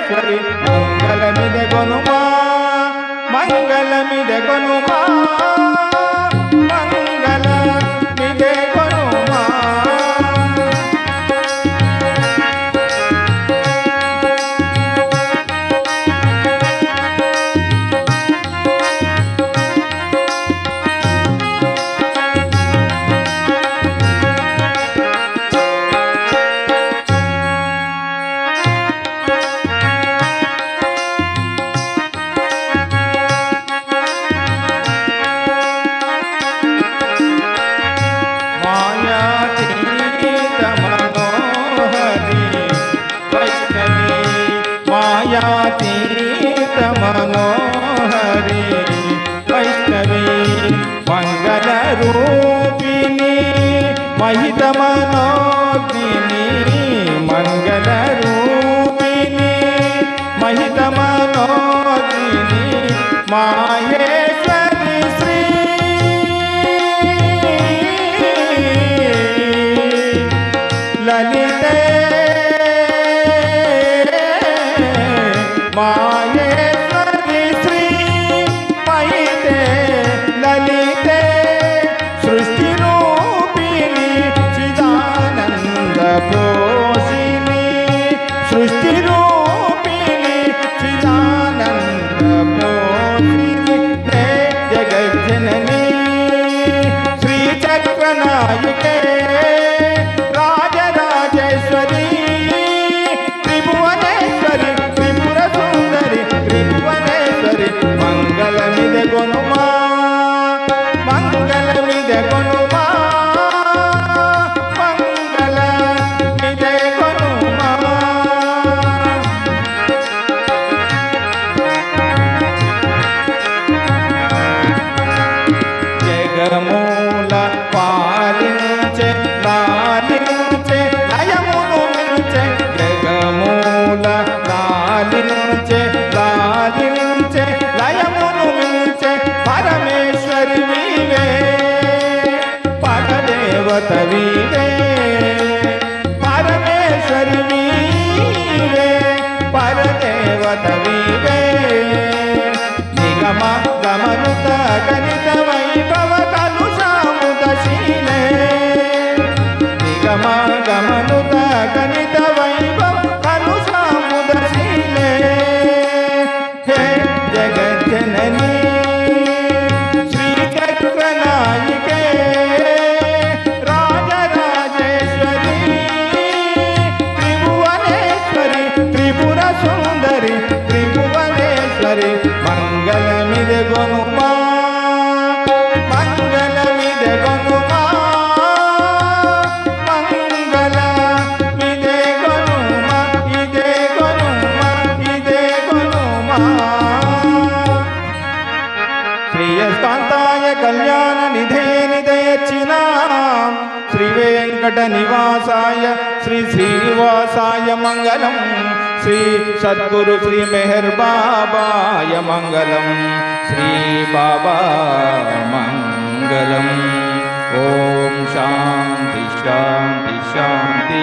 భువనేశ్వరి మంగళమిదె గొనుమా మంగళమిదె గొనుమా మంగళమిదె గొనుమా. మాయాతీత మనోహరి వైష్ణవి మంగళ రూపిణి మహిత మనోజ్ఞిని మంగళ రూపిణి మహిత మనోజ్ఞిని మాహేశ్వరి శ్రీ లలితే మాయేశ్వరి శ్రీ మహితే లలితే సృష్టి రూపిణి చిదానంద పోషిణి సృష్టి రూపిణి చిదానంద పోషిణి హే జగజ్జనని శ్రీచక్రనాయికే రాజరాజేశ్వరి త్రిభువనేశ్వరి త్రిపుర సుందరి త్రిభువనేశ్వరి మంగళమిదె గొనుమా మంగళమిదె గొనుమా మంగళమిదె గొనుమా. జగమూల పాలించే లాలించే లయమును మిల్చే జగమూల లాలించే లాలించే లయమును మిల్చే పరమేశ్వరి వీవే పరదేవత వీవే పరమేశ్వరి వీవే పరదేవత వీవే నిగమ గమనుత గణిత వైభవ కలుషాముద శీలే నిగమ గమనుత గణిత వైభవ కలుషాముద శీలే హే జగజ్జనని శ్రీచక్రనాయికే రాజరాజేశ్వరి త్రిభువనేశ్వరి త్రిపుర సుందరి త్రిభువనేశ్వరి మంగళమిదె గొనుమా మంగళమిదె గొనుమా మంగళమిదె గొనుమా ఇదే గొనుమా ఇదే గొనుమా. శ్రీయస్కాంతాయ కళ్యాణ నిధే నిధేర్చినాం శ్రీ వెంకట నివాసాయ శ్రీ శ్రీనివాసాయ మంగళం శ్రీ సద్గురు శ్రీ మెహర్ బాబాయ మంగళం శ్రీ బాబా మంగళం. ఓం శాంతి శాంతి శాంతి.